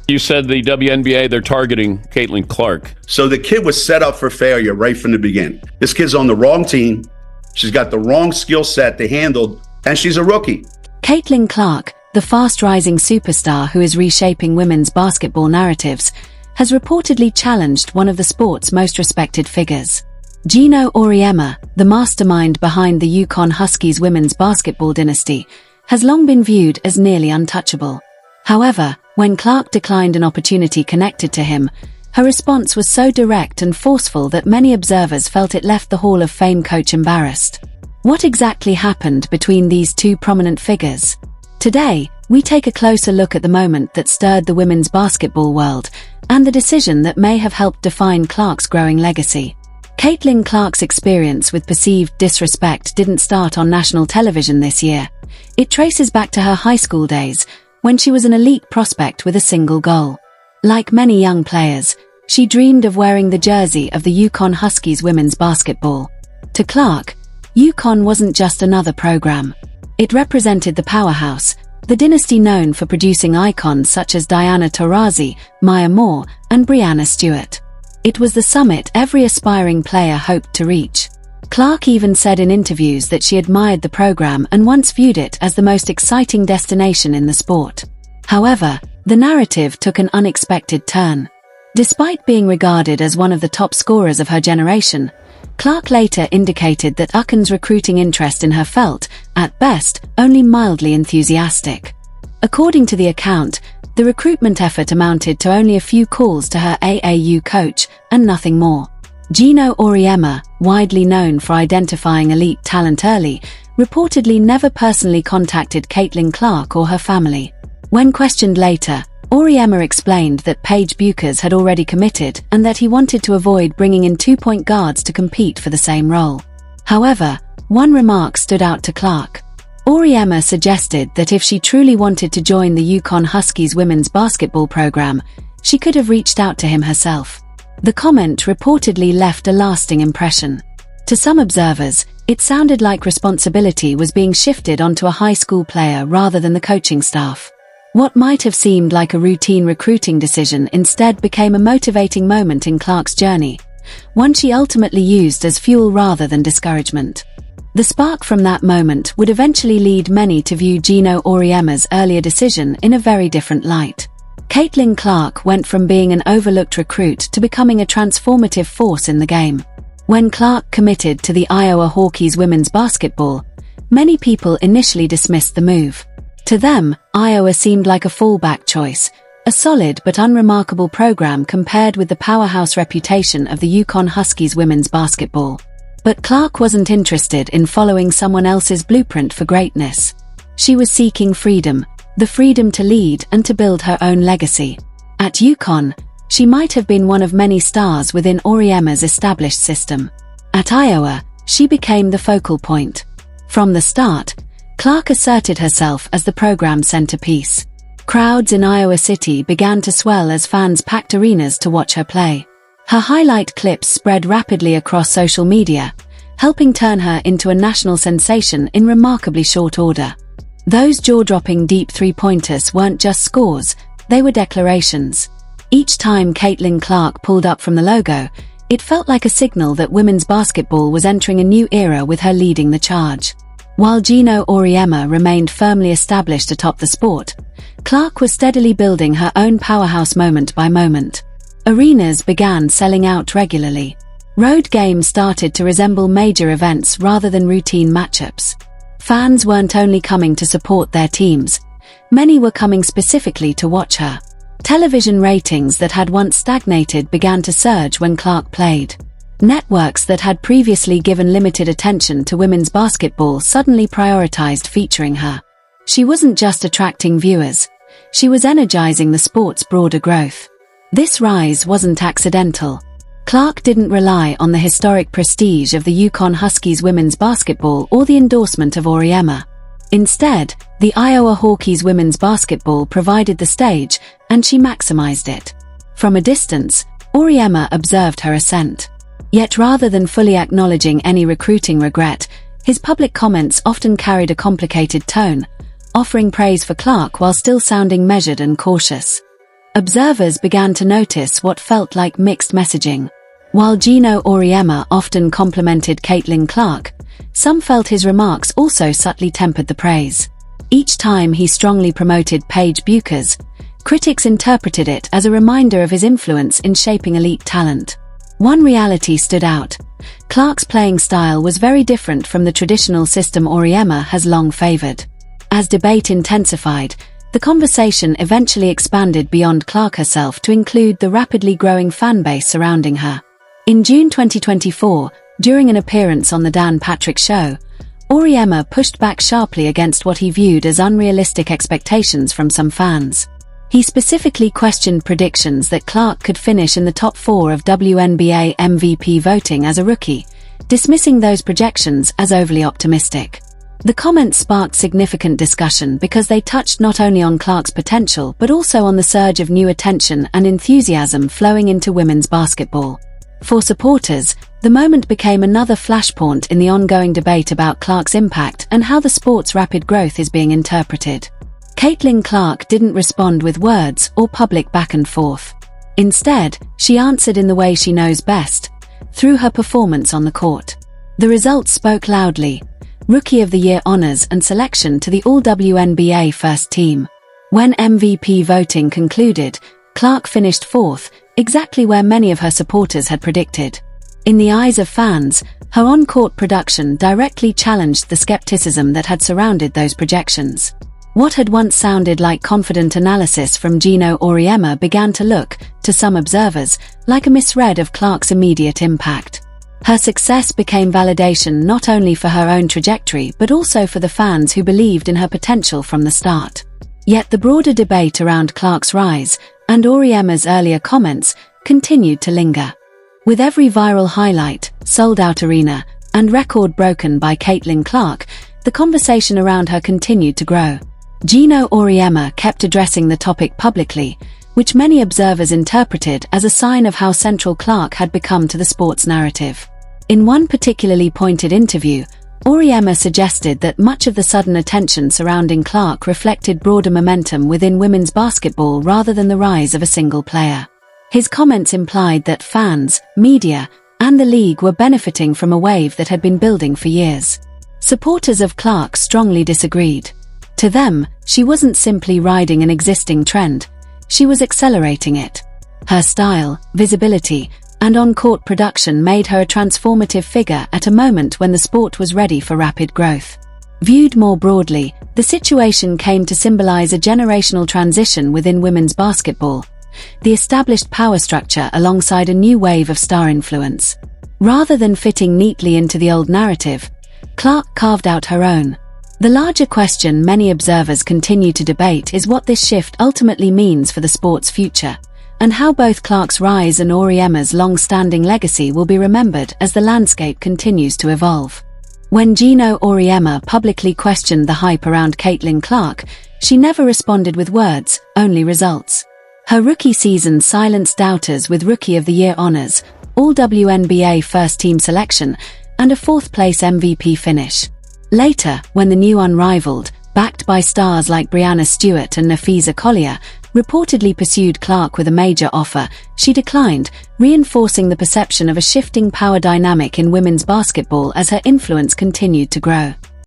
You said the WNBA, they're targeting Caitlin Clark. So the kid was set up for failure right from the beginning. This kid's on the wrong team. She's got the wrong skill set to handle, and she's a rookie. Caitlin Clark, the fast-rising superstar who is reshaping women's basketball narratives, has reportedly challenged one of the sport's most respected figures. Geno Auriemma, the mastermind behind the UConn Huskies women's basketball dynasty, has long been viewed as nearly untouchable. However, when Clark declined an opportunity connected to him, her response was so direct and forceful that many observers felt it left the Hall of Fame coach embarrassed. What exactly happened between these two prominent figures? Today, we take a closer look at the moment that stirred the women's basketball world and the decision that may have helped define Clark's growing legacy. Caitlin Clark's experience with perceived disrespect didn't start on national television this year. It traces back to her high school days, when she was an elite prospect with a single goal. Like many young players, she dreamed of wearing the jersey of the UConn Huskies women's basketball. To Clark, UConn wasn't just another program. It represented the powerhouse, the dynasty known for producing icons such as Diana Taurasi, Maya Moore, and Breanna Stewart. It was the summit every aspiring player hoped to reach. Clark even said in interviews that she admired the program and once viewed it as the most exciting destination in the sport. However, the narrative took an unexpected turn. Despite being regarded as one of the top scorers of her generation, Clark later indicated that UConn's recruiting interest in her felt, at best, only mildly enthusiastic. According to the account, the recruitment effort amounted to only a few calls to her AAU coach, and nothing more. Geno Auriemma, widely known for identifying elite talent early, reportedly never personally contacted Caitlin Clark or her family. When questioned later, Auriemma explained that Paige Buchers had already committed and that he wanted to avoid bringing in two-point guards to compete for the same role. However, one remark stood out to Clark. Auriemma suggested that if she truly wanted to join the UConn Huskies women's basketball program, she could have reached out to him herself. The comment reportedly left a lasting impression. To some observers, it sounded like responsibility was being shifted onto a high school player rather than the coaching staff. What might have seemed like a routine recruiting decision instead became a motivating moment in Clark's journey, one she ultimately used as fuel rather than discouragement. The spark from that moment would eventually lead many to view Geno Auriemma's earlier decision in a very different light. Caitlin Clark went from being an overlooked recruit to becoming a transformative force in the game. When Clark committed to the Iowa Hawkeyes women's basketball, many people initially dismissed the move. To them, Iowa seemed like a fallback choice, a solid but unremarkable program compared with the powerhouse reputation of the UConn Huskies women's basketball. But Clark wasn't interested in following someone else's blueprint for greatness. She was seeking freedom, the freedom to lead and to build her own legacy. At UConn, she might have been one of many stars within Auriemma's established system. At Iowa, she became the focal point. From the start, Clark asserted herself as the program's centerpiece. Crowds in Iowa City began to swell as fans packed arenas to watch her play. Her highlight clips spread rapidly across social media, helping turn her into a national sensation in remarkably short order. Those jaw-dropping deep three-pointers weren't just scores, they were declarations. Each time Caitlin Clark pulled up from the logo, it felt like a signal that women's basketball was entering a new era with her leading the charge. While Geno Auriemma remained firmly established atop the sport, Clark was steadily building her own powerhouse moment by moment. Arenas began selling out regularly. Road games started to resemble major events rather than routine matchups. Fans weren't only coming to support their teams, many were coming specifically to watch her. Television ratings that had once stagnated began to surge when Clark played. Networks that had previously given limited attention to women's basketball suddenly prioritized featuring her. She wasn't just attracting viewers, she was energizing the sport's broader growth. This rise wasn't accidental. Clark didn't rely on the historic prestige of the UConn Huskies women's basketball or the endorsement of Auriemma. Instead, the Iowa Hawkeyes women's basketball provided the stage, and she maximized it. From a distance, Auriemma observed her ascent. Yet rather than fully acknowledging any recruiting regret, his public comments often carried a complicated tone, offering praise for Clark while still sounding measured and cautious. Observers began to notice what felt like mixed messaging. While Geno Auriemma often complimented Caitlin Clark, some felt his remarks also subtly tempered the praise. Each time he strongly promoted Paige Buecher's, critics interpreted it as a reminder of his influence in shaping elite talent. One reality stood out. Clark's playing style was very different from the traditional system Auriemma has long favored. As debate intensified, the conversation eventually expanded beyond Clark herself to include the rapidly growing fanbase surrounding her. In June 2024, during an appearance on The Dan Patrick Show, Auriemma pushed back sharply against what he viewed as unrealistic expectations from some fans. He specifically questioned predictions that Clark could finish in the top 4 of WNBA MVP voting as a rookie, dismissing those projections as overly optimistic. The comments sparked significant discussion because they touched not only on Clark's potential but also on the surge of new attention and enthusiasm flowing into women's basketball. For supporters, the moment became another flashpoint in the ongoing debate about Clark's impact and how the sport's rapid growth is being interpreted. Caitlin Clark didn't respond with words or public back and forth. Instead, she answered in the way she knows best, through her performance on the court. The results spoke loudly: Rookie of the Year honors and selection to the All-WNBA first team. When MVP voting concluded, Clark finished 4th, exactly where many of her supporters had predicted. In the eyes of fans, her on-court production directly challenged the skepticism that had surrounded those projections. What had once sounded like confident analysis from Geno Auriemma began to look, to some observers, like a misread of Clark's immediate impact. Her success became validation not only for her own trajectory but also for the fans who believed in her potential from the start. Yet the broader debate around Clark's rise, and Auriemma's earlier comments, continued to linger. With every viral highlight, sold-out arena, and record broken by Caitlin Clark, the conversation around her continued to grow. Geno Auriemma kept addressing the topic publicly, which many observers interpreted as a sign of how central Clark had become to the sports narrative. In one particularly pointed interview, Auriemma suggested that much of the sudden attention surrounding Clark reflected broader momentum within women's basketball rather than the rise of a single player. His comments implied that fans, media, and the league were benefiting from a wave that had been building for years. Supporters of Clark strongly disagreed. To them, she wasn't simply riding an existing trend, she was accelerating it. Her style, visibility, and on-court production made her a transformative figure at a moment when the sport was ready for rapid growth. Viewed more broadly, the situation came to symbolize a generational transition within women's basketball, the established power structure alongside a new wave of star influence. Rather than fitting neatly into the old narrative, Clark carved out her own. The larger question many observers continue to debate is what this shift ultimately means for the sport's future, and how both Clark's rise and Auriemma's long-standing legacy will be remembered as the landscape continues to evolve. When Geno Auriemma publicly questioned the hype around Caitlin Clark, she never responded with words, only results. Her rookie season silenced doubters with Rookie of the Year honors, All-WNBA first-team selection, and a 4th-place MVP finish. Later, when the new unrivaled, backed by stars like Breanna Stewart and Nafisa Collier, reportedly pursued Clark with a major offer, she declined, reinforcing the perception of a shifting power dynamic in women's basketball as her influence continued to grow.